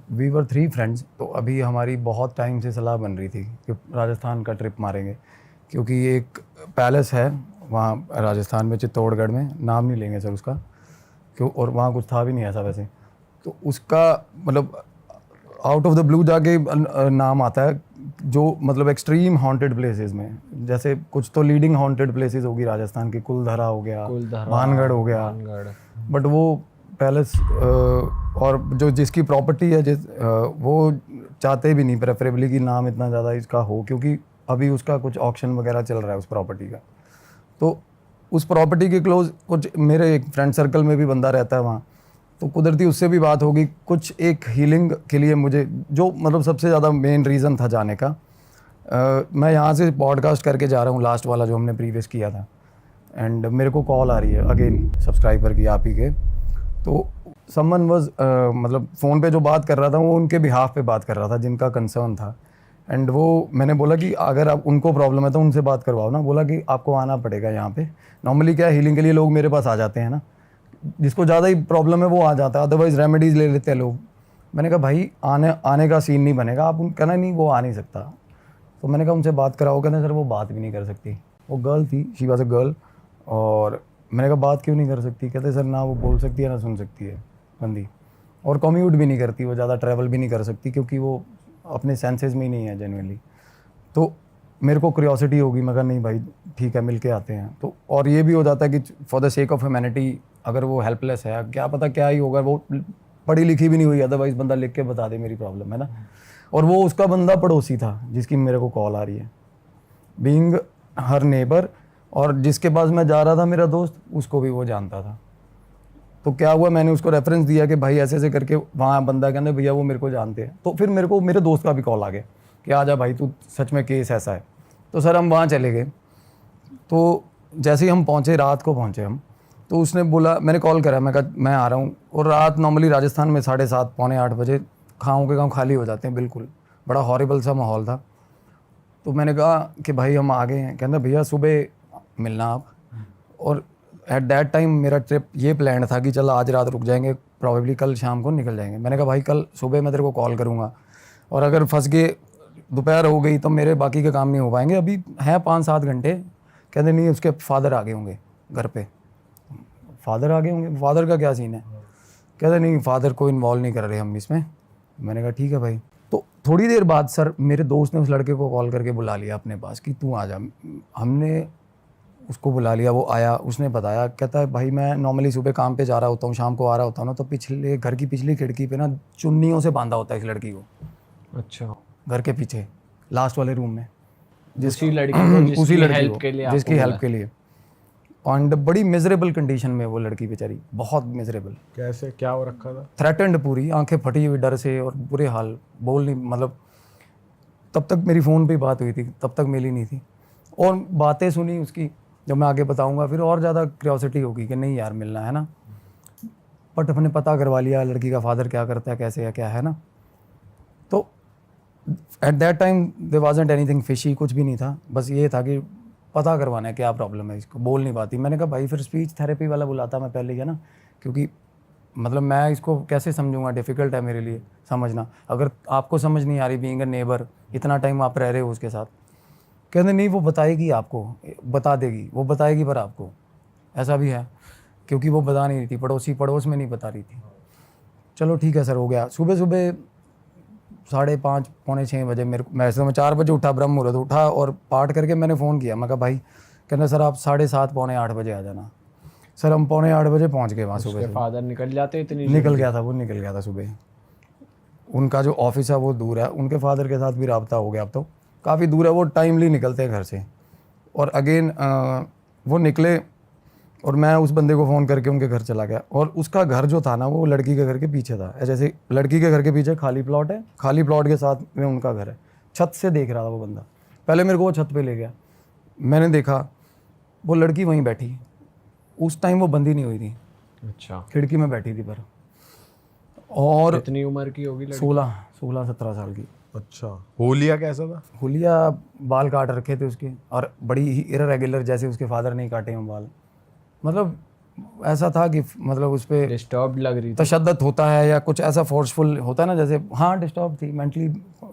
We were 3 friends. तो अभी हमारी बहुत टाइम से सलाह बन रही थी कि राजस्थान का ट्रिप मारेंगे, क्योंकि एक पैलेस है वहाँ राजस्थान में, चित्तौड़गढ़ में, नाम नहीं लेंगे सर उसका, क्यों, और वहाँ कुछ था भी नहीं ऐसा वैसे। तो उसका मतलब आउट ऑफ द ब्लू जाके नाम आता है, जो मतलब एक्सट्रीम हॉन्टेड प्लेसेस में, जैसे कुछ तो लीडिंग हॉन्टेड प्लेसेस होगी राजस्थान की, कुलधरा हो गया, भानगढ़ हो गया, बट वो पैलेस और जो जिसकी प्रॉपर्टी है वो चाहते भी नहीं प्रेफरेबली कि नाम इतना ज़्यादा इसका हो, क्योंकि अभी उसका कुछ ऑक्शन वगैरह चल रहा है उस प्रॉपर्टी का। तो उस प्रॉपर्टी के क्लोज कुछ मेरे एक फ्रेंड सर्कल में भी बंदा रहता है वहाँ, तो कुदरती उससे भी बात होगी कुछ एक हीलिंग के लिए मुझे, जो मतलब सबसे ज़्यादा मेन रीज़न था जाने का। मैं यहाँ से पॉडकास्ट करके जा रहा हूँ, लास्ट वाला जो हमने प्रीवियस किया था, एंड मेरे को कॉल आ रही है अगेन सब्सक्राइबर की, आप ही के। तो समवन वाज मतलब फ़ोन पे जो बात कर रहा था वो उनके बिहाफ पे बात कर रहा था जिनका कंसर्न था, एंड वो मैंने बोला कि अगर आप उनको प्रॉब्लम है तो उनसे बात करवाओ ना। बोला कि आपको आना पड़ेगा यहाँ पे। नॉर्मली क्या हीलिंग के लिए लोग मेरे पास आ जाते हैं ना, जिसको ज़्यादा ही प्रॉब्लम है वो आ जाता है, अदरवाइज रेमेडीज़ ले लेते हैं लोग। मैंने कहा भाई आने का सीन नहीं बनेगा, आप कहना नहीं वो आ नहीं सकता। तो मैंने कहा उनसे बात कराओ, कहते सर वो बात भी नहीं कर सकती। वो गर्ल थी, शी वाज अ गर्ल। और मैंने कहा बात क्यों नहीं कर सकती? कहते सर ना वो बोल सकती है ना सुन सकती है बंदी, और कम्यूट भी नहीं करती, वो ज़्यादा ट्रैवल भी नहीं कर सकती क्योंकि वो अपने सेंसेस में ही नहीं है जेन्युइनली। तो मेरे को क्यूरियोसिटी होगी, मैं कहा नहीं भाई ठीक है मिल के आते हैं। तो और ये भी हो जाता है कि for the sake of humanity, अगर वो हेल्पलेस है, क्या पता क्या ही होगा, वो पढ़ी लिखी भी नहीं हुई, अदरवाइज बंदा लिख के बता दे मेरी प्रॉब्लम है ना। और वो उसका बंदा पड़ोसी था जिसकी मेरे को कॉल आ रही है, बीइंग हर नेबर, और जिसके पास मैं जा रहा था मेरा दोस्त, उसको भी वो जानता था। तो क्या हुआ, मैंने उसको रेफरेंस दिया कि भाई ऐसे ऐसे करके वहाँ बंदा कहने भैया वो मेरे को जानते हैं। तो फिर मेरे को मेरे दोस्त का भी कॉल आ गया कि आजा भाई तू, सच में केस ऐसा है। तो सर हम वहाँ चले गए। तो जैसे ही हम पहुँचे, रात को पहुँचे हम, तो उसने बोला, मैंने कॉल करा, मैं कहा मैं आ रहा हूँ। और रात नॉर्मली राजस्थान में 7:30 पौने 8 बजे गाँव के गाँव खाली हो जाते हैं बिल्कुल, बड़ा हॉरिबल सा माहौल था। तो मैंने कहा कि भाई हम आ गए हैं। कहना भैया सुबह मिलना आप। और एट दैट टाइम मेरा ट्रिप ये प्लान था कि चल आज रात रुक जाएंगे, प्रॉबेबली कल शाम को निकल जाएंगे। मैंने कहा भाई कल सुबह मैं तेरे को कॉल करूँगा, और अगर फंस गए दोपहर हो गई तो मेरे बाकी के काम नहीं हो पाएंगे, अभी हैं 5-7 घंटे। कहते नहीं उसके फादर आ गए होंगे घर पे। फादर आ गए होंगे, फादर का क्या सीन है? कहते नहीं फादर को इन्वॉल्व नहीं कर रहे हम इसमें। मैंने कहा ठीक है भाई। तो थोड़ी देर बाद सर मेरे दोस्त ने उस लड़के को कॉल करके बुला लिया अपने पास कि तू आ जा। हमने उसको बुला लिया, वो आया, उसने बताया, कहता है भाई मैं नॉर्मली सुबह काम पे जा रहा होता हूँ, शाम को आ रहा होता हूँ ना, तो पिछले घर की पिछली खिड़की पे ना चुन्नियों से बांधा होता है इस लड़की को। अच्छा। घर के पीछे लास्ट वाले रूम में, उसी लड़की को उसी लड़की हेल्प को के लिए जिसकी हेल्प के लिए। एंड बड़ी मिजरेबल कंडीशन में वो लड़की बेचारी, बहुत मिजरेबल। कैसे, क्या हो रखा था? थ्रेटेंड, पूरी आंखें फटी हुई डर से, और बुरे हाल, बोल नहीं, मतलब तब तक मेरी फ़ोन पे बात हुई थी, तब तक मिली नहीं थी। और बातें सुनी उसकी, जब मैं आगे बताऊंगा फिर और ज़्यादा क्यूरियोसिटी होगी कि नहीं यार मिलना है ना। बट अपने पता करवा लिया लड़की का फादर क्या करता है, कैसे है, क्या है ना। तो at that time there wasn't anything fishy, कुछ भी नहीं था, बस ये था कि पता करवाना है क्या प्रॉब्लम है इसको। बोल नहीं पाती। मैंने कहा भाई फिर स्पीच थेरेपी वाला बुलाता मैं पहले ही, है ना, क्योंकि मतलब मैं इसको कैसे समझूंगा, डिफ़िकल्ट है मेरे लिए समझना। अगर आपको समझ नहीं आ रही, बीइंग अ नेबर, इतना टाइम आप रह रहे हो उसके साथ। कहते नहीं वो बताएगी आपको, बता देगी, वो बताएगी पर आपको। ऐसा भी है, क्योंकि वो बता नहीं रही थी, पड़ोस में नहीं बता रही थी। चलो ठीक है सर, हो गया। सुबह 5:30 पौने 6 बजे मेरे को, मैं 4 बजे उठा, ब्रह्म मुहूर्त उठा, और पाठ करके मैंने फ़ोन किया। मैं कहा भाई, कहना सर आप 7:30 पौने 8 बजे आ जाना। सर हम पौने 8 बजे पहुँच गए वहाँ सुबह। फादर निकल जाते इतनी निकल गया था, वो निकल गया था सुबह। उनका जो ऑफिस है वो दूर है, उनके फादर के साथ भी रब्ता हो गया, अब तो काफ़ी दूर है, वो टाइमली निकलते हैं घर से। और अगेन वो निकले, और मैं उस बंदे को फ़ोन करके उनके घर चला गया। और उसका घर जो था ना वो लड़की के घर के पीछे था। जैसे लड़की के घर के पीछे खाली प्लॉट है, खाली प्लॉट के साथ में उनका घर है। छत से देख रहा था वो बंदा। पहले मेरे को वो छत पे ले गया, मैंने देखा वो लड़की वहीं बैठी। उस टाइम वो बंदी नहीं हुई थी। अच्छा। खिड़की में बैठी थी पर। और कितनी उम्र की होगी लड़की? 16-17 साल की। अच्छा, होलिया कैसा था? हुलिया बाल काट रखे थे उसके, और बड़ी ही इररेगुलर, जैसे उसके फादर नहीं काटे हों बाल। मतलब ऐसा था कि मतलब उस पर डिस्टर्ब लग रही थी। तशद्दुद होता है या कुछ ऐसा फोर्सफुल होता है ना, जैसे हाँ डिस्टर्ब थी mentally,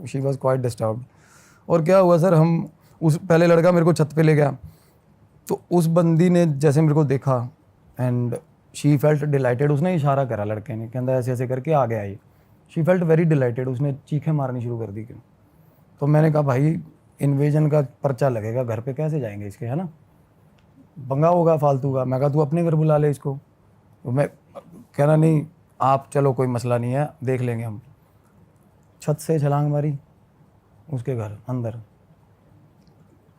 she was quite disturbed. और क्या हुआ सर, हम उस पहले लड़का मेरे को छत पे ले गया, तो उस बंदी ने जैसे मेरे को देखा एंड शी फेल्ट डिलाइटेड, उसने इशारा करा लड़के ने, कहता ऐसे ऐसे करके आ गया ये। शी फेल्ट वेरी डिलाइटेड, उसने चीखें मारनी शुरू कर दी। तो मैंने कहा भाई इन्वेजन का पर्चा लगेगा, घर पे कैसे जाएंगे इसके, है ना, पंगा होगा फालतू का। मैं कहा तू अपने घर बुला ले इसको। तो मैं कह रहा नहीं आप चलो कोई मसला नहीं है, देख लेंगे हम। छत से छलांग मारी उसके घर अंदर।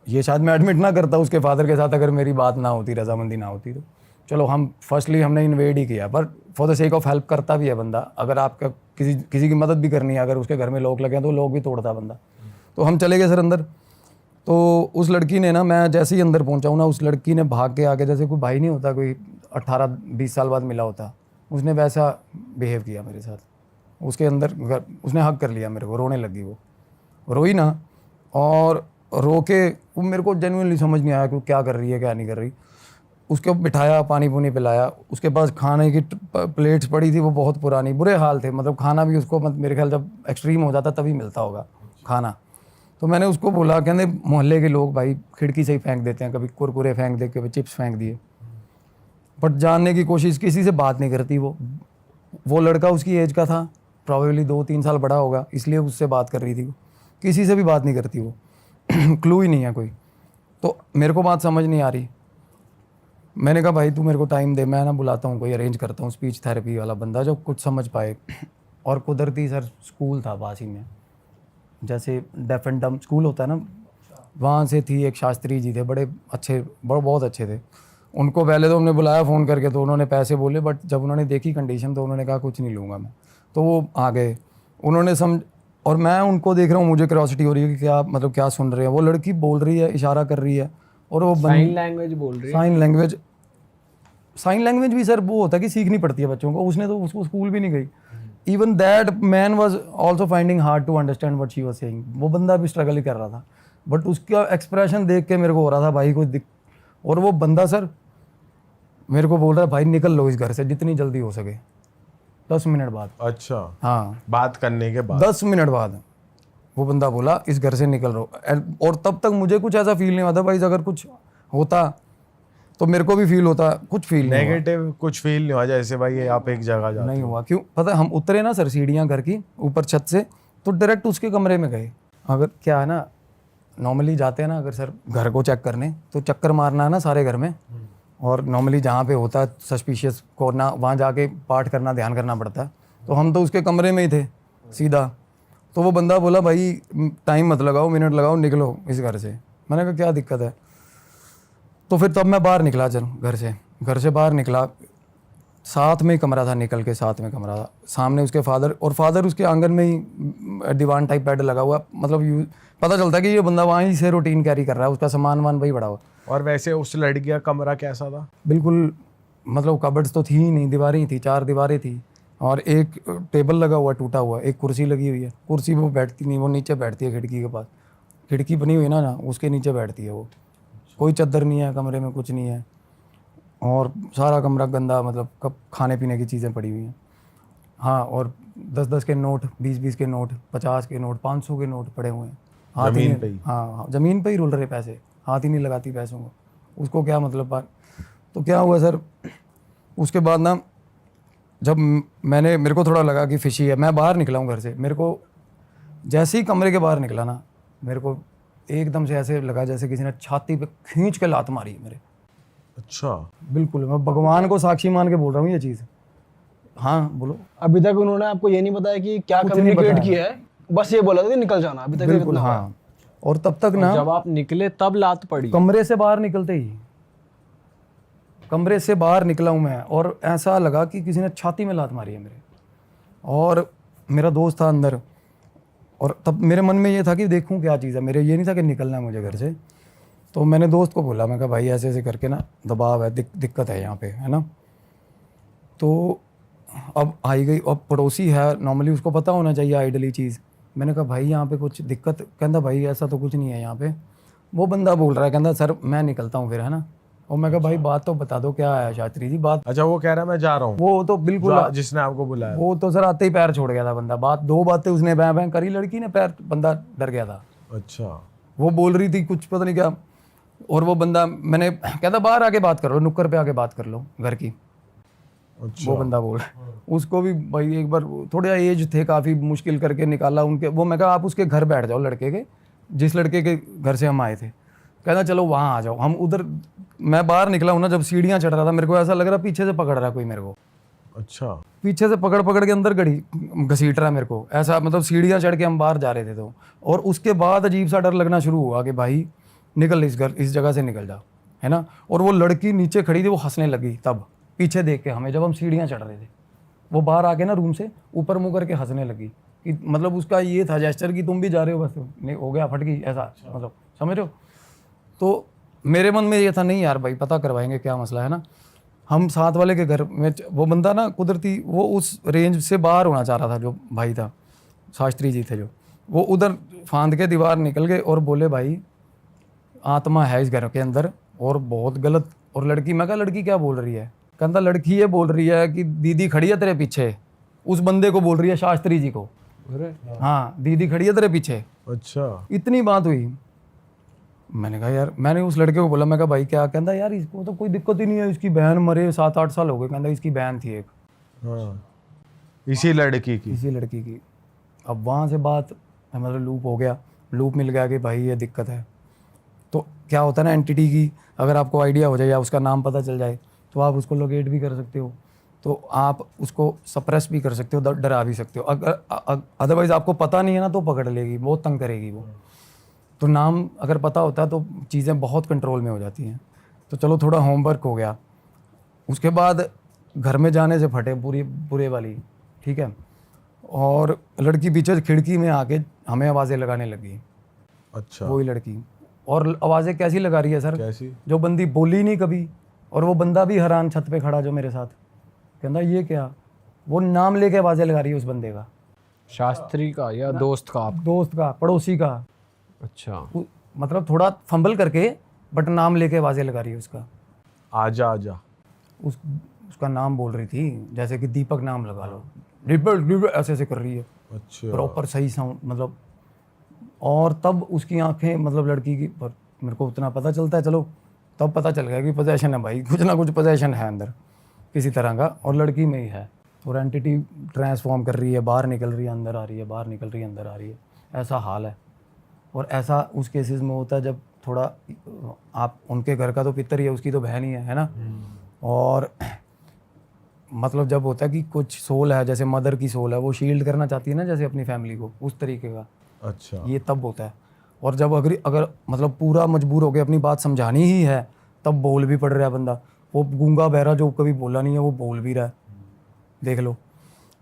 ये शायद मैं एडमिट ना करता उसके फादर के साथ अगर मेरी बात ना होती, रजामंदी ना होती। तो चलो हम फर्स्टली हमने इन्वेड ही किया, पर for the sake of help करता भी है बंदा। अगर आपका किसी की मदद भी करनी है, अगर उसके घर में लोग लगे हैं तो लोग भी तोड़ता बंदा। तो हम चले गए सर अंदर। तो उस लड़की ने ना, मैं जैसे ही अंदर पहुंचा हूँ ना, उस लड़की ने भाग के आके, जैसे कोई भाई नहीं होता, कोई 18-20 साल बाद मिला होता, उसने वैसा बिहेव किया मेरे साथ। उसके अंदर उसने हक कर लिया मेरे को, रोने लगी वो, रोई ना, और रो के वो मेरे को जेन्युइनली समझ नहीं आया कि वो क्या कर रही है क्या नहीं कर रही। उसको बिठाया, पानी पुनी पिलाया, उसके पास खाने की प्लेट्स पड़ी थी, वो बहुत पुरानी, बुरे हाल थे, मतलब खाना भी उसको मेरे ख्याल जब एक्सट्रीम हो जाता तभी मिलता होगा खाना। तो मैंने उसको बोला, कहते मोहल्ले के लोग भाई खिड़की से ही फेंक देते हैं, कभी कुरकुरे फेंक दे, कभी चिप्स फेंक दिए, बट जानने की कोशिश, किसी से बात नहीं करती वो लड़का उसकी एज का था, प्रॉबेबली 2-3 साल बड़ा होगा, इसलिए उससे बात कर रही थी वो, किसी से भी बात नहीं करती वो क्लू ही नहीं है कोई। तो मेरे को बात समझ नहीं आ रही। मैंने कहा भाई तू मेरे को टाइम दे, मैं ना बुलाता हूँ, कोई अरेंज करता हूँ स्पीच थेरेपी वाला बंदा जो कुछ समझ पाए। और कुदरती सर स्कूल था पास ही में, जैसे डेफ एंड डम स्कूल होता है ना, वहाँ से थी एक शास्त्री जी थे, बड़े अच्छे, बहुत अच्छे थे। उनको पहले तो हमने बुलाया फ़ोन करके, तो उन्होंने पैसे बोले, बट जब उन्होंने देखी कंडीशन तो उन्होंने कहा कुछ नहीं लूँगा मैं। तो वो आ गए, उन्होंने और मैं उनको देख रहा हूँ, मुझे क्यूरियोसिटी हो रही है कि क्या मतलब क्या सुन रहे हैं। वो लड़की बोल रही है, इशारा कर रही है, और वो साइन लैंग्वेज बोल रही है। साइन लैंग्वेज भी सर वो होता है कि सीखनी पड़ती है बच्चों को, उसने तो उसको स्कूल भी नहीं गई। Even that man was also finding hard to understand what she was saying. वो बंदा भी स्ट्रगल ही कर रहा था, बट उसका एक्सप्रेशन देख के मेरे को हो रहा था भाई कोई और वो बंदा सर मेरे को बोल रहा है भाई निकल लो इस घर से जितनी जल्दी हो सके। 10 मिनट बाद, अच्छा, हाँ बात करने के बाद 10 मिनट बाद वो बंदा बोला इस घर से निकल रहो। और तब तक मुझे कुछ ऐसा फील नहीं होता भाई, अगर कुछ होता तो मेरे को भी फील होता, कुछ फील नहीं हुआ। नेगेटिव कुछ फील नहीं हुआ जैसे भाई आप एक जगह जाते नहीं हुआ। क्यों पता है, हम उतरे ना सर सीढ़ियाँ घर की ऊपर छत से, तो डायरेक्ट उसके कमरे में गए। अगर क्या है ना, नॉर्मली जाते हैं ना अगर सर घर को चेक करने, तो चक्कर मारना है ना सारे घर में, और नॉर्मली जहाँ पे होता है सस्पिशियस कोर्ना, वहाँ जाके पाठ करना, ध्यान करना पड़ता है। तो हम तो उसके कमरे में ही थे सीधा। तो वो बंदा बोला भाई टाइम मत लगाओ, मिनट लगाओ, निकलो इस घर से। मैंने कहा क्या दिक्कत है। तो फिर तब मैं बाहर निकला, चल घर से बाहर निकला, साथ में ही कमरा था, निकल के साथ में कमरा था, सामने उसके फादर उसके आंगन में ही दीवान टाइप बेड लगा हुआ, मतलब पता चलता कि ये बंदा वहीं से रूटीन कैरी कर रहा है, उसका सामान वान वही बड़ा हुआ। और वैसे उस लड़की का कमरा कैसा था? बिल्कुल मतलब कबर्ड्स तो थी ही नहीं, दीवारें ही थी, 4 दीवारें थी, और एक टेबल लगा हुआ टूटा हुआ, एक कुर्सी लगी हुई है। कुर्सी वो बैठती नहीं, वो नीचे बैठती है खिड़की के पास, खिड़की बनी हुई है ना उसके नीचे बैठती है वो। कोई चादर नहीं है कमरे में, कुछ नहीं है, और सारा कमरा गंदा, मतलब कब खाने पीने की चीज़ें पड़ी हुई हैं। हाँ, और 10-10 के नोट, 20-20 के नोट, 50 के नोट, 500 के नोट पड़े हुए हैं जमीन पे ही। हाँ ज़मीन पे ही रुल रहे पैसे, हाथ ही नहीं लगाती पैसों को, उसको क्या मतलब बात। तो क्या हुआ सर, उसके बाद ना जब मेरे को थोड़ा लगा कि फिशी है, मैं बाहर निकला हूँ घर से, मेरे को जैसे ही कमरे के बाहर निकला ना, मेरे को एकदम से ऐसे लगा जैसे किसी ने छाती पे खींच के लात मारी है मेरे। अच्छा, बिल्कुल, मैं भगवान को साक्षी मान के बोल रहा हूँ ये चीज़। हाँ बोलो। अभी तक उन्होंने आपको ये नहीं बताया कि क्या कुछ नहीं कम्युनिकेट बताया। किया है, बस ये बोला था कि निकल जाना। अभी तक बिल्कुल इतना हाँ। और तब तक ना जब आप निकले तब लात पड़ी? कमरे से बाहर निकलते ही, कमरे से बाहर निकला हूँ मैं, और ऐसा लगा कि किसी ने छाती में लात मारी है मेरे। और मेरा दोस्त था अंदर, और तब मेरे मन में ये था कि देखूं क्या चीज़ है, मेरे ये नहीं था कि निकलना है मुझे घर से। तो मैंने दोस्त को बोला, मैं कहा भाई ऐसे ऐसे करके ना दबाव है, दिक्कत है यहाँ पे, है ना। तो अब आई गई, अब पड़ोसी है, नॉर्मली उसको पता होना चाहिए आइडली चीज़। मैंने कहा भाई यहाँ पे कुछ दिक्कत, कहता भाई ऐसा तो कुछ नहीं है यहाँ पे। वो बंदा बोल रहा है, कहता सर मैं निकलता हूँ फिर, है ना, और मैं कहा भाई बात तो बता दो क्या है शास्त्री जी बात। अच्छा वो कह रहा है मैं जा रहा हूँ, वो तो बिल्कुल जिसने आपको बुलाया। वो तो सर आते ही पैर छोड़ गया था बंदा। बात 2 बातें उसने बैं बैं करी लड़की ने, पैर बंदा डर गया था। अच्छा वो बोल रही थी कुछ पता नहीं क्या, और वो बंदा मैंने कहता बाहर आके बात करो, नुक्कड़ पे आके बात कर लो घर की। अच्छा वो बंदा बोल उसको भी भाई एक बार थोड़ा एज थे काफ़ी, मुश्किल करके निकाला उनके वो। मैं कहा आप उसके घर बैठ जाओ, लड़के के जिस लड़के के घर से हम आए थे। कहना चलो वहाँ आ जाओ। हम उधर, मैं बाहर निकला हूँ ना, जब सीढ़ियाँ चढ़ रहा था मेरे को ऐसा लग रहा पीछे से पकड़ रहा कोई मेरे को, अच्छा पीछे से पकड़ पकड़ के अंदर घसीट रहा मेरे को ऐसा, मतलब सीढ़ियाँ चढ़ के हम बाहर जा रहे थे तो। और उसके बाद अजीब सा डर लगना शुरू हुआ कि भाई निकल इस जगह से निकल जा, है ना। और वो लड़की नीचे खड़ी थी, वो हंसने लगी तब पीछे देख के हमें, जब हम सीढ़ियाँ चढ़ रहे थे। वो बाहर आके ना रूम से ऊपर मुँह करके हंसने लगी कि मतलब उसका ये था जेस्चर कि तुम भी जा रहे हो, बस नहीं हो गया फट गई ऐसा, मतलब समझ रहे हो। तो मेरे मन में ये था नहीं यार भाई पता करवाएंगे क्या मसला है ना। हम साथ वाले के घर में, वो बंदा ना कुदरती वो उस रेंज से बाहर होना चाह रहा था, जो भाई था शास्त्री जी थे जो, वो उधर फांद के दीवार निकल गए और बोले भाई आत्मा है इस घर के अंदर और बहुत गलत। और लड़की, मैं कहा लड़की क्या बोल रही है? कहता लड़की ये बोल रही है कि दीदी खड़ी है तेरे पीछे। उस बंदे को बोल रही है, शास्त्री जी को। अरे हाँ दीदी खड़ी है तेरे पीछे। अच्छा इतनी बात हुई। मैंने कहा यार, मैंने उस लड़के को बोला, मैं कहा भाई क्या? कहता यार इसको तो कोई दिक्कत ही नहीं है, इसकी बहन मरे 7-8 साल हो गए। कहता इसकी बहन थी एक, हाँ इसी लड़की की। इसी लड़की की। अब वहाँ से बात मतलब लूप हो गया, लूप मिल गया कि भाई ये दिक्कत है। तो क्या होता है ना, एंटिटी की अगर आपको आइडिया हो जाए या उसका नाम पता चल जाए तो आप उसको लोकेट भी कर सकते हो, तो आप उसको सप्रेस भी कर सकते हो, डरा भी सकते हो। अगर अदरवाइज आपको पता नहीं है ना तो पकड़ लेगी, बहुत तंग करेगी वो। तो नाम अगर पता होता है तो चीज़ें बहुत कंट्रोल में हो जाती हैं। तो चलो थोड़ा होमवर्क हो गया। उसके बाद घर में जाने से फटे पूरे वाली, ठीक है। और लड़की पीछे खिड़की में आके हमें आवाज़ें लगाने लगी। अच्छा वही लड़की। और आवाज़ें कैसी लगा रही है सर? कैसी? जो बंदी बोली नहीं कभी, और वो बंदा भी हैरान छत पे खड़ा जो मेरे साथ, कहता ये क्या? वो नाम लेके आवाज़ें लगा रही है उस बंदे का, शास्त्री का या दोस्त का? आप दोस्त का, पड़ोसी का। अच्छा मतलब थोड़ा फंबल करके बट नाम लेके आवाज़ें लगा रही है उसका। आजा आजा। उसका नाम बोल रही थी, जैसे कि दीपक नाम लगा लो, दीपक ऐसे ऐसे कर रही है अच्छा प्रॉपर सही साउंड मतलब। और तब उसकी आंखें मतलब लड़की की, पर मेरे को उतना पता चलता है, चलो तब पता चल गया कि पोजेशन है भाई, कुछ ना कुछ पोजेशन है अंदर किसी तरह का, और लड़की में ही है। और एंटिटी ट्रांसफॉर्म कर रही है, बाहर निकल रही है, अंदर आ रही है, बाहर निकल रही है, अंदर आ रही है, ऐसा हाल है। और ऐसा उस केसेस में होता है जब थोड़ा आप उनके घर का तो पितर ही है, उसकी तो बहन ही है ना। और मतलब जब होता है कि कुछ सोल है, जैसे मदर की सोल है, वो शील्ड करना चाहती है ना जैसे अपनी फैमिली को, उस तरीके का अच्छा ये तब होता है। और जब अगर मतलब पूरा मजबूर हो के अपनी बात समझानी ही है तब बोल भी पड़ रहा है बंदा। वो गूंगा बहरा जो कभी बोला नहीं है वो बोल भी रहा है, देख लो।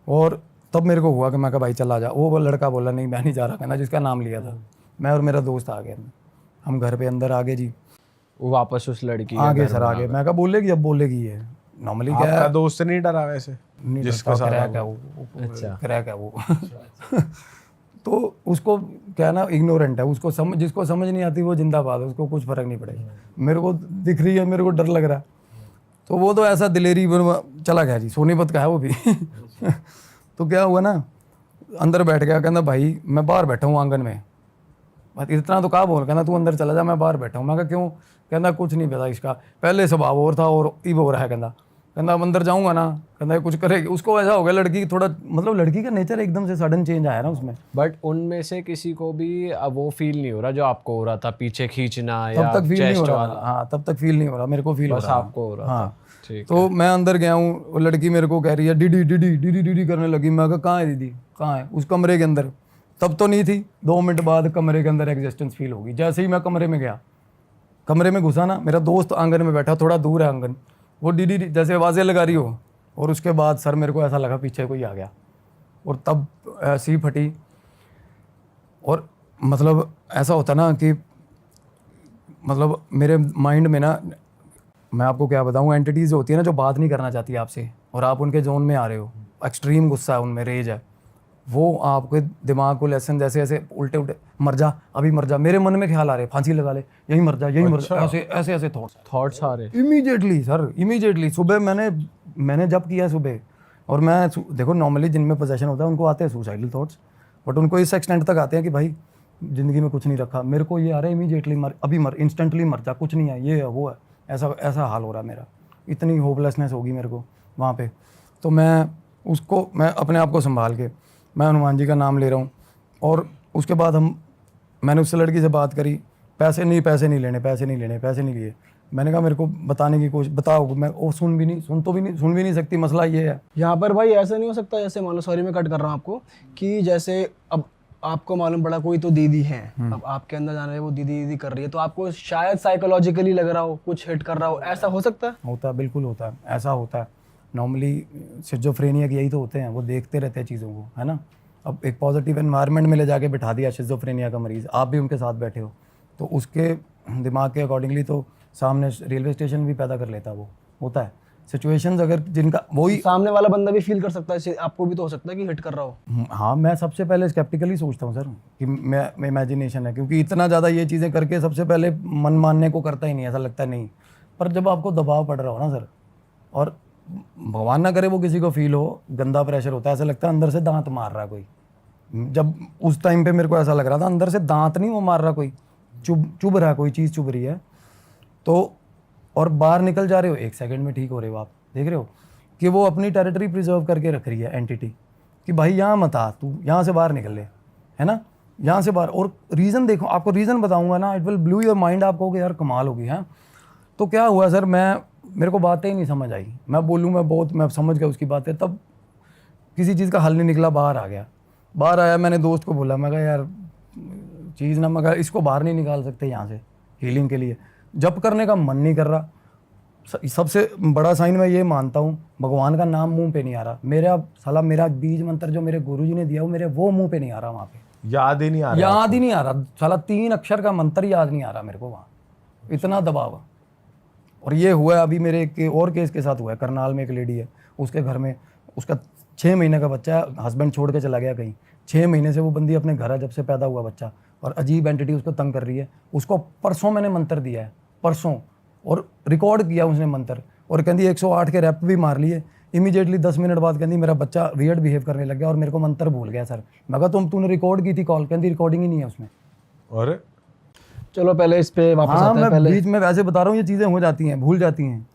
और तब मेरे को हुआ कि मैं कहा भाई चला जा। वो लड़का बोला नहीं मैं नहीं जा रहा, कहना जिसका नाम लिया था। मैं और मेरा दोस्त आ गए, हम घर पे अंदर आ गए जी। वो वापस उस लड़की आगे सर आगे, मैं कहा बोलेगी, अब बोलेगी ये नॉर्मली क्या आपका है, दोस्त नहीं डरा वैसे? नहीं जिसका डरता, सारा क्रैक है वो, अच्छा। क्रैक है वो। तो उसको क्या ना, इग्नोरेंट है, उसको जिसको समझ नहीं आती वो जिंदाबाद है, उसको कुछ फर्क नहीं पड़ेगा। मेरे को दिख रही है, मेरे को डर लग रहा है, तो वो तो ऐसा दिलेरी चला गया जी, सोनीपत का है वो भी। तो क्या हुआ ना, अंदर बैठ गया, कहना भाई मैं बाहर बैठा हूँ आंगन में। बस इतना तो कहा बोल, कहना तू अंदर चला जा, मैं बाहर बैठा हूँ। मैं कहा क्यों? कहना कुछ नहीं पता, इसका पहले स्वभाव और था और इब हो रहा है। कहना अब अंदर जाऊँगा ना, कहना कुछ करेगी। उसको ऐसा हो गया, लड़की थोड़ा मतलब लड़की का नेचर एकदम से सडन चेंज आया ना उसमें। बट उनमें से किसी को भी अब वो फील नहीं हो रहा जो आपको हो रहा था, पीछे खींचना या तब तक फील नहीं हो चेस्ट रहा वाला? था। हाँ तब तक फील नहीं हो रहा, मेरे को फील हो बस रहा आपको हो रहा हाँ। था। ठीक। तो मैं अंदर गया हूँ, वो लड़की मेरे को कह रही है डीडी डीडी डीडी डीडी करने लगी। मैं कहा कहाँ है दीदी, कहाँ है? उस कमरे के अंदर। तब तो नहीं थी, 2 मिनट बाद कमरे के अंदर एग्जिस्टेंस फील होगी। जैसे ही मैं कमरे में गया, कमरे में घुसा ना, मेरा दोस्त आंगन में बैठा, थोड़ा दूर है आंगन, वो डीडी जैसे आवाज़ें लगा रही हो। और उसके बाद सर मेरे को ऐसा लगा पीछे कोई आ गया, और तब ऐसी फटी। और मतलब ऐसा होता ना कि मतलब मेरे माइंड में ना, मैं आपको क्या बताऊँ, एंटिटीज़ होती है ना जो बात नहीं करना चाहती आपसे, और आप उनके जोन में आ रहे हो, एक्सट्रीम गुस्सा है उनमें, रेज है, वो आपके दिमाग को लेसन जैसे ऐसे उल्टे उल्टे, मर जा अभी मर जा, मेरे मन में ख्याल आ रहे फांसी लगा ले, यही मर जा यही मर जा, ऐसे ऐसे ऐसे थॉट्स थॉट्स आ रहे। Immediately sir, immediately. सुबह मैंने जब किया सुबह, और मैं देखो नॉर्मली जिनमें पोजेशन होता है उनको आते हैं सुसाइडल थॉट्स, बट उनको इस एक्सटेंट तक आते हैं कि भाई ज़िंदगी में कुछ नहीं रखा, मेरे को ये आ रहा है इमीडिएटली मर, अभी मर, इंस्टेंटली मर जा, कुछ नहीं है, ये है वो है, ऐसा ऐसा हाल हो रहा है मेरा। इतनी होपलेसनेस होगी मेरे को वहाँ पे। तो मैं अपने आप को संभाल के मैं हनुमान जी का नाम ले रहा हूँ। और उसके बाद मैंने उससे लड़की से बात करी, पैसे नहीं लिए। मैंने कहा मेरे को बताने की कोशिश, बताओ, मैं वो सुन भी नहीं सकती, मसला ये है। यहाँ पर भाई ऐसा नहीं हो सकता, जैसे मान लो, सॉरी मैं कट कर रहा हूँ आपको, कि जैसे अब आपको मालूम पड़ा कोई तो दीदी है, अब आपके अंदर जाने वो दीदी कर रही है, तो आपको शायद साइकोलॉजिकली लग रहा हो, कुछ हिट कर रहा हो, ऐसा हो सकता है? होता है, बिल्कुल होता है, ऐसा होता है। नॉर्मली शिज़ोफ्रेनिया के यही तो होते हैं, वो देखते रहते हैं चीज़ों को, है ना। अब एक पॉजिटिव एनवायरनमेंट में ले जाके बिठा दिया शिज़ोफ्रेनिया का मरीज़, आप भी उनके साथ बैठे हो, तो उसके दिमाग के अकॉर्डिंगली तो सामने रेलवे स्टेशन भी पैदा कर लेता है, वो होता है सिचुएशंस। अगर जिनका वही सामने वाला बंदा भी फील कर सकता है, आपको भी तो हो सकता है कि हिट कर रहा हो। हाँ, मैं सबसे पहले स्केप्टिकली सोचता हूँ सर कि मैं इमेजिनेशन है, क्योंकि इतना ज़्यादा ये चीज़ें करके सबसे पहले मन मानने को करता ही नहीं, ऐसा लगता नहीं। पर जब आपको दबाव पड़ रहा हो ना सर, और भगवान ना करे वो किसी को फील हो, गंदा प्रेशर होता है, ऐसा लगता है अंदर से दांत मार रहा है कोई। जब उस टाइम पे मेरे को ऐसा लग रहा था, अंदर से दांत नहीं वो मार रहा कोई, चुभ रहा है, कोई चीज़ चुभ रही है। तो और बाहर निकल जा रहे हो, 1 सेकंड में ठीक हो रहे हो, आप देख रहे हो कि वो अपनी टेरिटरी प्रिजर्व करके रख रही है एंटिटी, कि भाई यहाँ मत आ, तू यहाँ से बाहर निकल ले, है ना, यहाँ से बाहर। और रीज़न देखो, आपको रीज़न बताऊंगा ना, it will blue your mind, आप कहोगे यार कमाल होगी। हाँ, तो क्या हुआ सर, मेरे को बातें ही नहीं समझ आई, मैं समझ गया उसकी बातें, तब किसी चीज़ का हल नहीं निकला, बाहर आया। मैंने दोस्त को बोला, मैं कहा यार चीज़ ना, मैं इसको बाहर नहीं निकाल सकते यहाँ से हीलिंग के लिए, जब करने का मन नहीं कर रहा। सबसे बड़ा साइन मैं ये मानता हूँ, भगवान का नाम मुंह पे नहीं आ रहा मेरा बीज मंत्र जो मेरे गुरुजी ने दिया वो मुंह पे नहीं आ रहा, वहाँ पे याद ही नहीं आ रहा साला 3 अक्षर का मंत्र याद नहीं आ रहा मेरे को, वहाँ इतना दबाव। और ये हुआ अभी मेरे एक और केस के साथ हुआ है, करनाल में एक लेडी है, उसके घर में उसका 6 महीने का बच्चा है, हस्बैंड छोड़ के चला गया कहीं, 6 महीने से वो बंदी अपने घर है, जब से पैदा हुआ बच्चा, और अजीब एंटिटी उसको तंग कर रही है। उसको परसों मैंने मंत्र दिया है, परसों, और रिकॉर्ड किया उसने मंत्र, और कहती 108 के रैप भी मार लिए। इमीडिएटली 10 मिनट बाद कहती मेरा बच्चा वियर्ड बिहेव करने लग गया और मेरे को मंत्र भूल गया सर। मैं कहा तूने रिकॉर्ड की थी कॉल, कहती रिकॉर्डिंग ही नहीं है उसमें। और चलो पहले इस पे वापस आते हैं। मैं बीच में वैसे बता रहा हूँ, ये चीज़ें हो जाती हैं, भूल जाती हैं।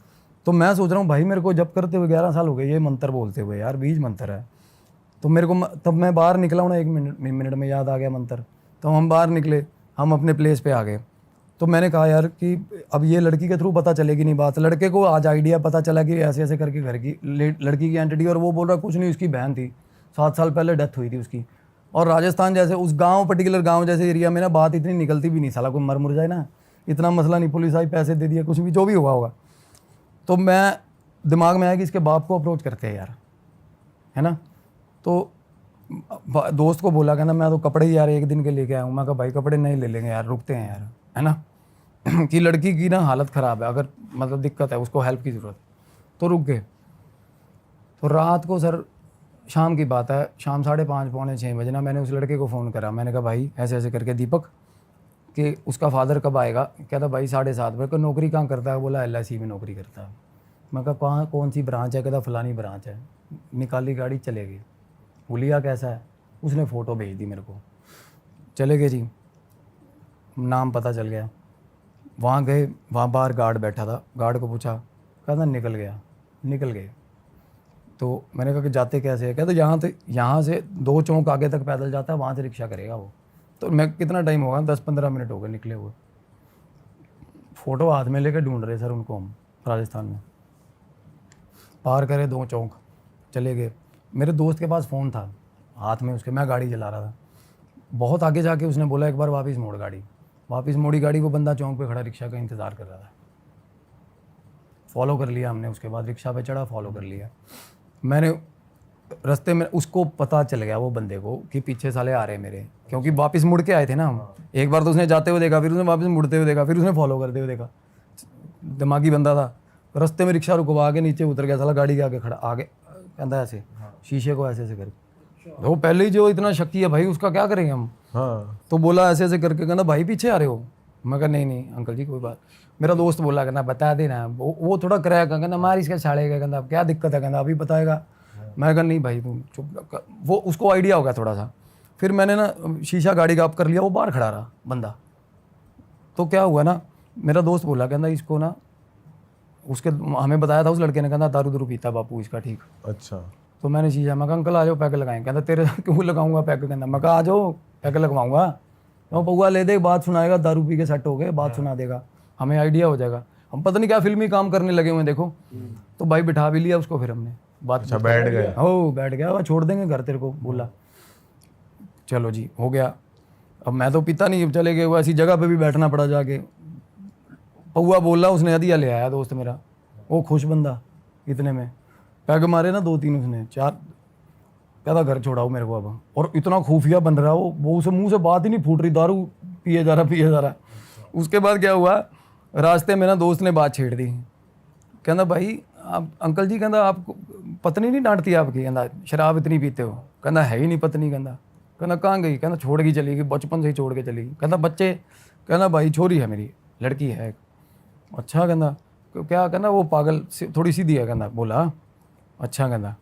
तो मैं सोच रहा हूँ भाई मेरे को जब करते हुए 11 साल हो गए ये मंत्र बोलते हुए, यार बीज मंत्र है। तो मेरे को तब मैं बाहर निकला हूँ ना, 1 मिनट में याद आ गया मंत्र। तो हम बाहर निकले, हम अपने प्लेस पे आ गए। तो मैंने कहा यार कि अब ये लड़की के थ्रू पता चलेगी नहीं बात। लड़के को आज आइडिया पता चला कि ऐसे ऐसे करके घर की लड़की की एंटिटी, और वो बोल रहा कुछ नहीं, उसकी बहन थी, 7 साल पहले डेथ हुई थी उसकी। और राजस्थान जैसे उस गांव, पर्टिकुलर गांव जैसे एरिया में ना बात इतनी निकलती भी नहीं, साला कोई मर मुर जाए ना, इतना मसला नहीं, पुलिस आई पैसे दे दिया, कुछ भी जो भी हुआ होगा। तो मैं दिमाग में आया कि इसके बाप को अप्रोच करते हैं यार, है ना। तो दोस्त को बोला, कहना मैं तो कपड़े ही यार 1 दिन के लेके आया हूँ। मैं कहा भाई कपड़े नहीं ले लेंगे यार, रुकते हैं यार, है ना कि लड़की की ना हालत ख़राब है, अगर मतलब दिक्कत है, उसको हेल्प की ज़रूरत। तो रुक गए। तो रात को सर, शाम की बात है, शाम 5:30 पौने 6 बजे ना, मैंने उस लड़के को फ़ोन करा। मैंने कहा भाई ऐसे ऐसे करके दीपक, कि उसका फादर कब आएगा। कहता भाई 7:30 बजे। को नौकरी कहाँ करता है। बोला LIC में नौकरी करता है। मैं कहा कहाँ, कौन सी ब्रांच है। कहता फलानी ब्रांच है। निकाली गाड़ी, चले गए। हुलिया कैसा है, उसने फ़ोटो भेज दी मेरे को, चले गए जी, नाम पता चल गया। वहाँ गए, वहाँ बाहर गार्ड बैठा था, गार्ड को पूछा, कहता निकल गए। तो मैंने कहा कि जाते कैसे है। कहता यहाँ से 2 चौक आगे तक पैदल जाता है, वहाँ से रिक्शा करेगा वो। तो मैं कितना टाइम होगा, 10-15 मिनट हो गए निकले हुए। फ़ोटो हाथ में लेकर ढूंढ रहे सर उनको हम, राजस्थान में। पार करे 2 चौक, चले गए। मेरे दोस्त के पास फ़ोन था हाथ में उसके, मैं गाड़ी चला रहा था। बहुत आगे जाके उसने बोला एक बार वापस मोड़ गाड़ी। वापस मोड़ी गाड़ी, वो बंदा चौक पे खड़ा रिक्शा का इंतज़ार कर रहा था। फॉलो कर लिया हमने, उसके बाद रिक्शा पे चढ़ा, फॉलो कर लिया। मैंने रास्ते में, उसको पता चल गया वो बंदे को कि पीछे साले आ रहे हैं मेरे, क्योंकि वापस मुड़ के आए थे ना हम। एक बार तो उसने जाते हुए देखा, फिर उसने वापस मुड़ते हुए देखा, फिर उसने फॉलो करते हुए देखा। दिमागी बंदा था। रास्ते में रिक्शा रुकवा के नीचे उतर गया, साला गाड़ी के आगे खड़ा, आगे कहता ऐसे शीशे को ऐसे ऐसे कर, वो पहले ही जो इतना शक्की है भाई, उसका क्या करेंगे हम। हाँ तो बोला ऐसे ऐसे करके, कहना भाई पीछे आ रहे हो। मैं कहा नहीं नहीं अंकल जी कोई बात। मेरा दोस्त बोला कहना बता देना, वो थोड़ा क्रैक है, कहना मार इसका छाड़ेगा, कहना क्या दिक्कत है, कहना अभी बताएगा। मैं कहा नहीं भाई तुम चुप। वो उसको आइडिया हो गया थोड़ा सा। फिर मैंने ना शीशा गाड़ी का ऑफ कर लिया, वो बाहर खड़ा रहा बंदा। तो क्या हुआ ना, मेरा दोस्त बोला कहना इसको ना, उसके हमें बताया था उस लड़के ने, कहना दारू दारू पीता बापू इसका, ठीक। अच्छा तो मैंने शीशा, मैं कहा अंकल आ जाओ पैक लगाएं। कहता तेरे साथ क्यों लगाऊंगा पैक, कहना मैं कहा आ जाओ पैक लगवाऊंगा। तो पौआ ले दे, बात सुनाएगा, दारू पी के सेट हो गए, बात सुना देगा, हमें आइडिया हो जाएगा। हम पता नहीं क्या फिल्मी काम करने लगे हुए देखो। तो भाई बिठा भी लिया उसको, फिर हमने बात। अच्छा बैठ गए। हो बैठ गया, वह छोड़ देंगे घर तेरे को, बोला चलो जी हो गया। अब मैं तो पीता नहीं, चले गए, वो ऐसी जगह पे भी बैठना पड़ा जाके। पौआ बोला, उसने हदिया ले आया दोस्त मेरा, वो खुश बंदा। इतने में पैग मारे ना 2-3 उसने, 4, कहता घर छोड़ाओ मेरे को अब। और इतना खुफिया बन रहा वो उसे मुंह से बात ही नहीं फूट रही, दारू पिए जा रहा। उसके बाद क्या हुआ, रास्ते में ना दोस्त ने बात छेड़ दी। कहना भाई आप अंकल जी, कहना आप पत्नी नहीं डांटती आपकी, कहना शराब इतनी पीते हो। कहना है ही नहीं पत्नी। कहना कहाँ गई, कहना छोड़ के चली गई, बचपन से ही छोड़ के चली गई। कहना बच्चे, कहना भाई छोरी है मेरी, लड़की है एक। अच्छा कहना क्या, कहना वो पागल थोड़ी सीधी है, कहना बोला अच्छा। कहना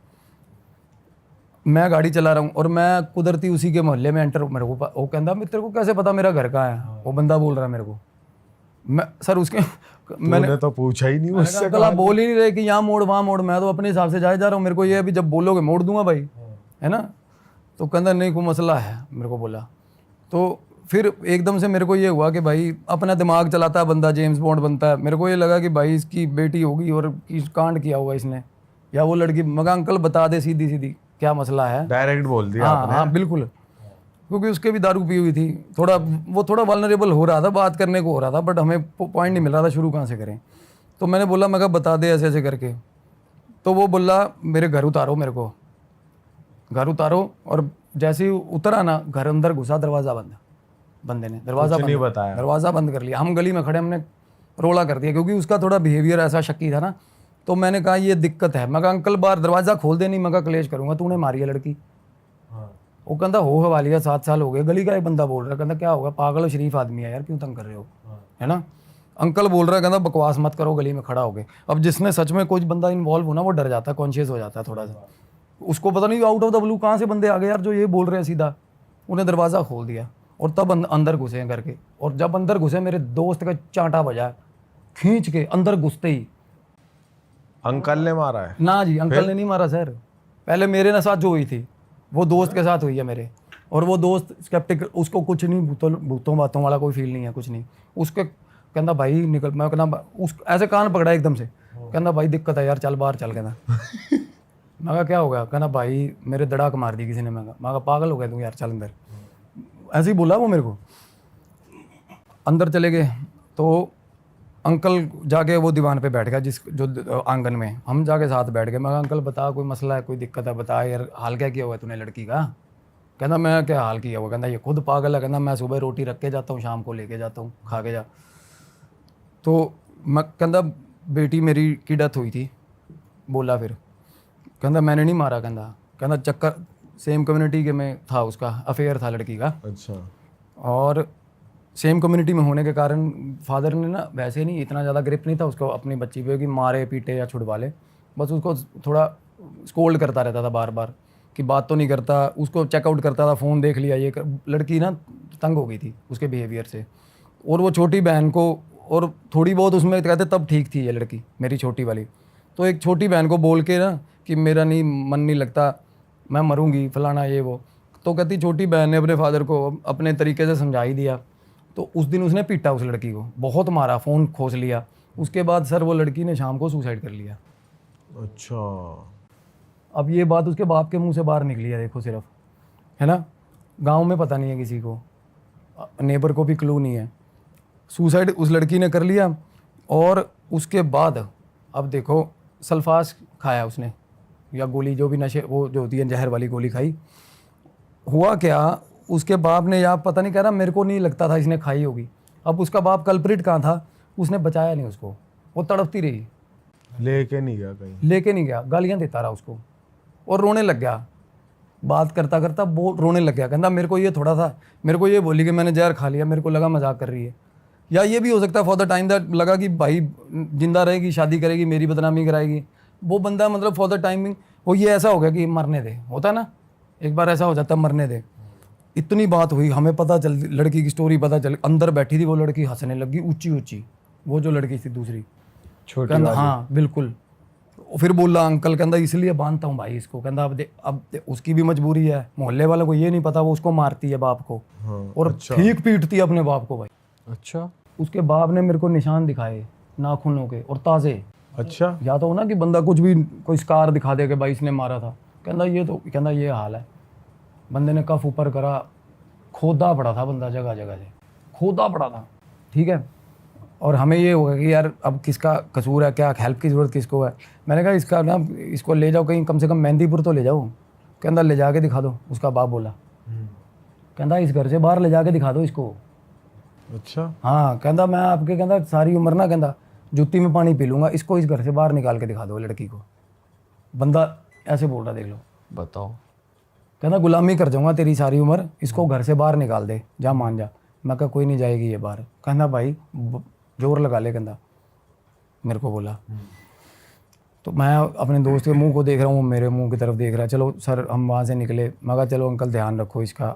मैं गाड़ी चला रहा हूँ और मैं कुदरती उसी के मोहल्ले में एंटर, मेरे को वो कहना तेरे को कैसे पता मेरा घर कहाँ है। वो बंदा बोल रहा है मेरे को, मैं सर उसके मैंने तो पूछा ही नहीं उससे। अंकल आप बोल ही नहीं रहे कि यहाँ मोड़ वहाँ मोड़, मैं तो अपने हिसाब से जाए जा रहा हूँ, मेरे को ये अभी जब बोलोगे मोड़ दूंगा भाई, है ना। तो कहना नहीं कोई मसला है, मेरे को बोला। तो फिर एकदम से मेरे को ये हुआ कि भाई अपना दिमाग चलाता है बंदा, जेम्स बॉन्ड बनता है। मेरे को ये लगा कि भाई इसकी बेटी होगी और कांड किया होगा इसने, या वो लड़की। मगर अंकल बता दे सीधी सीधी क्या मसला है, डायरेक्ट बोल दिया हाँ आपने। हाँ बिल्कुल, क्योंकि उसके भी दारू पी हुई थी, वो थोड़ा वल्नरेबल हो रहा था, बात करने को हो रहा था, बट हमें पॉइंट नहीं मिल रहा था शुरू कहाँ से करें। तो मैंने बोला, मैं कहा बता दे ऐसे ऐसे करके। तो वो बोला मेरे घर उतारो, मेरे को घर उतारो। और जैसे ही उतरा ना, घर अंदर घुसा, दरवाज़ा बंद, बंदे ने दरवाज़ा नहीं बताया। दरवाज़ा बंद कर लिया। हम गली में खड़े, हमने रोला कर दिया, क्योंकि उसका थोड़ा बिहेवियर ऐसा शक्की था ना। तो मैंने कहा ये दिक्कत है। मैं कहा अंकल बाहर दरवाज़ा खोल दे, नहीं मैं कहा क्लेश करूँगा, तूने मारी है लड़की। वो कहता हो हवाली है, 7 साल हो गए। गली का एक बंदा बोल रहा है, कहता क्या होगा, पागल हो, शरीफ आदमी है यार, क्यों तंग कर रहे हो, है ना। अंकल बोल रहा है, कहता बकवास मत करो, गली में खड़ा हो गए। अब जिसने सच में कोई बंदा इन्वॉल्व हो ना, वो डर जाता है, कॉन्शियस हो जाता है थोड़ा सा। उसको पता नहीं आउट ऑफ द ब्लू कहाँ से बंदे आ गए यार जो ये बोल रहे हैं सीधा। उन्हें दरवाज़ा खोल दिया और तब अंदर घुसे हैं करके। और जब अंदर घुसे, मेरे दोस्त का चांटा बजा खींच के, अंदर घुसते ही। अंकल ने मारा है? ना जी अंकल ने नहीं मारा सर, पहले मेरे ना साथ जो हुई थी वो दोस्त के साथ हुई है मेरे। और वो दोस्त स्केप्टिक, उसको कुछ नहीं, भूतों बातों वाला कोई फील नहीं है, कुछ नहीं। उसके कहना भाई निकल, मैं कहना उस ऐसे कान पकड़ा एकदम से, कहना भाई दिक्कत है यार, चल बाहर चल। कहना मैं कहा क्या हो गया, कहना भाई मेरे दड़ाक मार दी किसी ने। मैं कहा पागल हो गया तू यार, चल अंदर। ऐसे ही बोला वो मेरे को। अंदर चले गए तो अंकल जाके वो दीवान पे बैठ गया, जो आंगन में। हम जाके साथ बैठ गए। मैं कहा अंकल बता, कोई मसला है, कोई दिक्कत है, बता यार, हाल क्या किया हुआ है तूने लड़की का। कहना मैं क्या हाल किया हुआ, कहना ये खुद पागल है, कहना मैं सुबह रोटी रख के जाता हूँ, शाम को लेके जाता हूँ, खा के जा। तो मैं कहना बेटी मेरी की डेथ हुई थी। बोला फिर, कहना मैंने नहीं मारा। कहना चक्कर सेम कम्युनिटी के में था, उसका अफेयर था लड़की का। अच्छा। और सेम कम्युनिटी में होने के कारण फादर ने ना वैसे नहीं इतना ज़्यादा ग्रिप नहीं था उसको अपनी बच्ची पे कि मारे पीटे या छुड़वा ले। बस उसको थोड़ा स्कोल्ड करता रहता था बार बार कि बात तो नहीं करता, उसको चेकआउट करता था, फ़ोन देख लिया ये लड़की ना तंग हो गई थी उसके बिहेवियर से। और वो छोटी बहन को, और थोड़ी बहुत उसमें कहते तब ठीक थी ये लड़की मेरी छोटी वाली। तो एक छोटी बहन को बोल के ना कि मेरा नहीं मन नहीं लगता, मैं मरूंगी, फलाना ये वो। तो कहती छोटी बहन ने अपने फादर को अपने तरीके से समझा ही दिया। तो उस दिन उसने पीटा उस लड़की को, बहुत मारा, फ़ोन खोस लिया। उसके बाद सर वो लड़की ने शाम को सुसाइड कर लिया। अच्छा। अब ये बात उसके बाप के मुंह से बाहर निकली है, देखो सिर्फ, है ना। गांव में पता नहीं है किसी को, नेबर को भी क्लू नहीं है। सुसाइड उस लड़की ने कर लिया। और उसके बाद अब देखो सल्फास खाया उसने, या गोली जो भी नशे, वो जो होती है जहर वाली गोली खाई। हुआ क्या, उसके बाप ने, या पता नहीं, कह रहा मेरे को नहीं लगता था इसने खाई होगी। अब उसका बाप कल्प्रिट कहाँ था, उसने बचाया नहीं उसको, वो तड़पती रही, लेके नहीं गया कहीं, लेके नहीं गया, गालियाँ देता रहा उसको और रोने लग गया। बात करता करता वो रोने लग गया, कहता मेरे को ये थोड़ा सा, मेरे को ये बोली कि मैंने जहर खा लिया, मेरे को लगा मजाक कर रही है। या ये भी हो सकता है फॉर द टाइम दैट लगा कि भाई जिंदा रहेगी, शादी करेगी, मेरी बदनामी कराएगी। वो बंदा मतलब फॉर द टाइमिंग वो ये ऐसा हो गया कि मरने दे, होता ना एक बार ऐसा हो जाता है, मरने दे। इतनी बात हुई, हमें पता चल, लड़की की स्टोरी पता चल, अंदर बैठी थी वो लड़की, हंसने लगी ऊंची ऊंची, वो जो लड़की थी दूसरी, छोटी कहता वाली। हाँ बिल्कुल। फिर बोला अंकल, कहता इसलिए बांधता हूँ भाई इसको, कहता अब उसकी भी मजबूरी है, मोहल्ले वालों को ये नहीं पता वो उसको मारती है बाप को, हाँ, और अच्छा। ठीक पीटती है अपने बाप को भाई। अच्छा, उसके बाप ने मेरे को निशान दिखाए नाखूनों के और ताज़े। अच्छा, या तो हो ना कि बंदा कुछ भी कोई स्कार दिखा दे कि भाई इसने मारा था, कहता ये तो, कहता ये हाल है। बंदे ने कफ ऊपर करा, खोदा पड़ा था बंदा, जगह जगह से खोदा पड़ा था, ठीक है। और हमें ये होगा कि यार अब किसका कसूर है, क्या हेल्प की ज़रूरत किसको है। मैंने कहा इसका ना, इसको ले जाओ कहीं, कम से कम मेहंदीपुर तो ले जाओ। कहता ले जाके दिखा दो, उसका बाप बोला। कहता इस घर से बाहर ले जाके दिखा दो इसको। अच्छा, हाँ, कहता मैं आपके, कहता सारी उम्र ना, कहता जूती में पानी पी लूँगा, इसको इस घर से बाहर निकाल के दिखा दो लड़की को। बंदा ऐसे बोल रहा, देख लो। बताओ। कहता गुलामी कर जाऊंगा तेरी सारी उम्र, इसको घर से बाहर निकाल दे, जा मान जा। मैं कहा कोई नहीं जाएगी ये बाहर। कहता भाई जोर लगा ले, कहता मेरे को बोला। तो मैं अपने दोस्त के मुंह को देख रहा हूँ, वो मेरे मुंह की तरफ देख रहा है। चलो सर हम वहाँ से निकले, मैं कहा चलो अंकल ध्यान रखो इसका।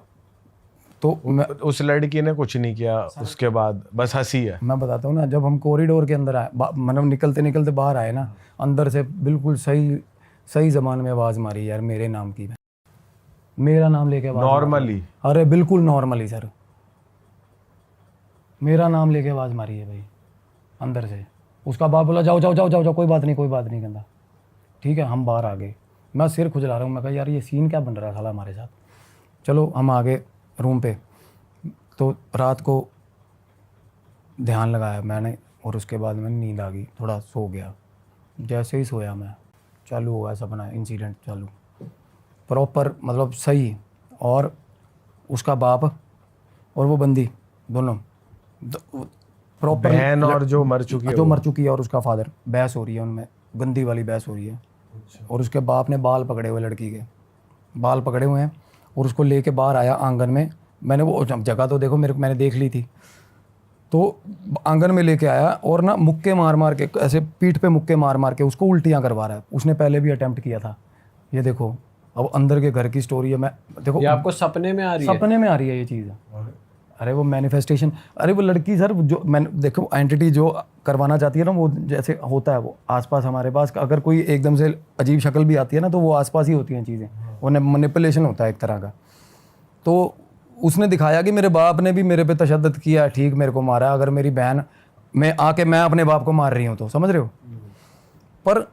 तो मैं लड़की ने कुछ नहीं किया उसके बाद, बस हंसी है। मैं बताता हूँ ना, जब हम कॉरिडोर के अंदर आए, मतलब निकलते निकलते बाहर आए ना, अंदर से बिल्कुल सही ज़बान में आवाज़ मारी यार मेरे नाम की, मेरा नाम लेके आवाज़ नॉर्मली? मारी। अरे बिल्कुल नॉर्मली सर, मेरा नाम लेके आवाज़ मारी है भाई अंदर से। उसका बाप बोला जाओ जाओ जाओ जाओ जाओ, कोई बात नहीं कहता। ठीक है, हम बाहर आ गए। मैं सिर खुजला रहा हूँ, मैं कहा यार ये सीन क्या बन रहा है साला हमारे साथ। चलो हम आ गए रूम पे। तो रात को ध्यान लगाया मैंने, और उसके बाद मैंने नींद आ गई, थोड़ा सो गया। जैसे ही सोया मैं, चालू हुआ सपना, इंसिडेंट चालू प्रॉपर, मतलब सही। और उसका बाप और वो बंदी दोनों प्रॉपर, बहन और जो मर चुकी है, जो मर चुकी है, और उसका फादर, बहस हो रही है उनमें, गंदी वाली बहस हो रही है। और उसके बाप ने बाल पकड़े हुए, लड़की के बाल पकड़े हुए हैं, और उसको लेके बाहर आया आंगन में। मैंने वो जगह तो देखो मैंने देख ली थी। तो आंगन में लेके आया और ना मुक्के मार मार के, ऐसे पीठ पे मुक्के मार मार के उसको उल्टियाँ करवा रहा है। उसने पहले भी अटेम्प्ट किया था। ये देखो अब अंदर के घर की स्टोरी है। मैं देखो ये आपको सपने में आ रही है? सपने में आ रही है ये चीज़। अरे वो मैनिफेस्टेशन, अरे वो लड़की सर, जो मैंने देखो एंटिटी जो करवाना चाहती है ना, वो जैसे होता है वो आसपास हमारे पास, अगर कोई एकदम से अजीब शक्ल भी आती है ना, तो वो आसपास ही होती हैं चीज़ें, वो मैनिपुलेशन होता है एक तरह का। तो उसने दिखाया कि मेरे बाप ने भी मेरे पे तशद्दुद किया, ठीक मेरे को मारा। अगर मेरी बहन मैं अपने बाप को मार रही हूँ तो, समझ रहे हो। पर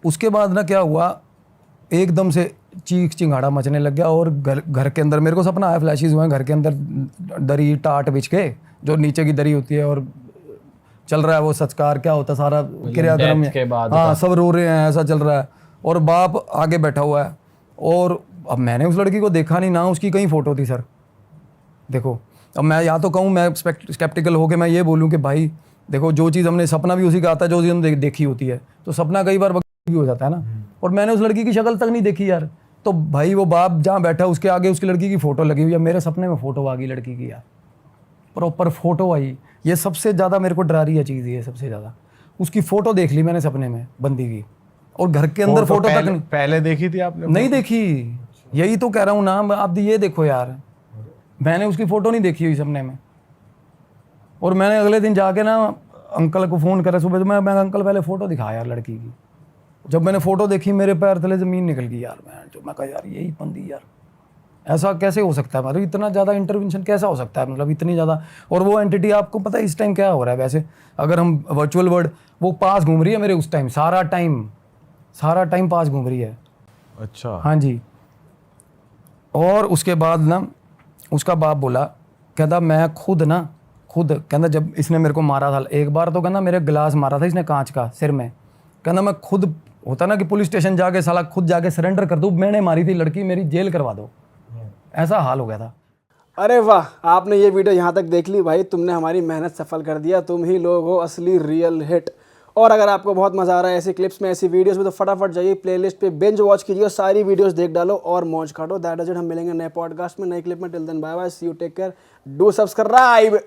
उसके बाद ना क्या हुआ, एकदम से चीख चिंगाड़ा मचने लग गया। और घर के अंदर मेरे को सपना आया, फ्लैशेस हुए, घर के अंदर दरी टाट बिछ के, जो नीचे की दरी होती है, और चल रहा है वो संस्कार क्या होता है सारा क्रियाक्रम के बाद हाँ, सब रो रहे हैं, ऐसा चल रहा है। और बाप आगे बैठा हुआ है। और अब मैंने उस लड़की को देखा नहीं ना, उसकी कहीं फोटो थी सर। देखो अब मैं या तो कहूँ, मैं स्केप्टिकल होके मैं ये बोलूँ कि भाई देखो, जो चीज़ हमने, सपना भी उसी का आता है जो चीज़ हमने देखी होती है, तो सपना कई बार भी हो जाता है ना। और मैंने उस लड़की की शक्ल तक नहीं देखी यार। तो भाई वो बाप जहाँ बैठा उसके आगे उसकी लड़की की फ़ोटो लगी हुई है। मेरे सपने में फ़ोटो आ गई लड़की की यार, प्रॉपर फ़ोटो आई। ये सबसे ज़्यादा मेरे को डरा रही है चीज़, ये सबसे ज़्यादा। उसकी फ़ोटो देख ली मैंने सपने में, बंदी की, और घर के अंदर फ़ोटो तक नहीं। पहले देखी थी आपने? नहीं देखी, यही तो कह रहा हूँ ना। आप ये देखो यार, मैंने उसकी फ़ोटो नहीं देखी हुई सपने में। और मैंने अगले दिन जाके ना अंकल को फ़ोन करा सुबह, तो मैं अंकल पहले फ़ोटो दिखा यार लड़की की। जब मैंने फ़ोटो देखी, मेरे पैर तले ज़मीन निकल गई यार। मैं कहा यार यही बंदी यार, ऐसा कैसे हो सकता है, मतलब इतना ज़्यादा इंटरवेंशन कैसा हो सकता है, मतलब इतनी ज़्यादा। और वो एंटिटी, आपको पता है इस टाइम क्या हो रहा है वैसे, अगर हम वर्चुअल वर्ल्ड, वो पास घूम रही है मेरे उस टाइम, सारा टाइम पास घूम रही है। अच्छा, हाँ जी। और उसके बाद ना उसका बाप बोला, कहता मैं खुद कहता जब इसने मेरे को मारा था एक बार, तो कहता मेरे गिलास मारा था इसने कांच का सिर में। कहता मैं खुद, होता ना कि पुलिस स्टेशन जाके साला खुद जाके सरेंडर कर दूँ, मैंने मारी थी लड़की, मेरी जेल करवा दो, ऐसा हाल हो गया था। अरे वाह, आपने ये वीडियो यहाँ तक देख ली भाई, तुमने हमारी मेहनत सफल कर दिया। तुम ही लोग हो असली रियल हिट। और अगर आपको बहुत मजा आ रहा है ऐसी क्लिप्स में, ऐसी वीडियोस में, तो फटाफट जाइए प्लेलिस्ट पे बिंज वॉच कीजिए, सारी वीडियोस देख डालो और मौज काटो। That is it. हम मिलेंगे नए पॉडकास्ट में, नए क्लिप में। Till then bye bye, see you, take care, do subscribe.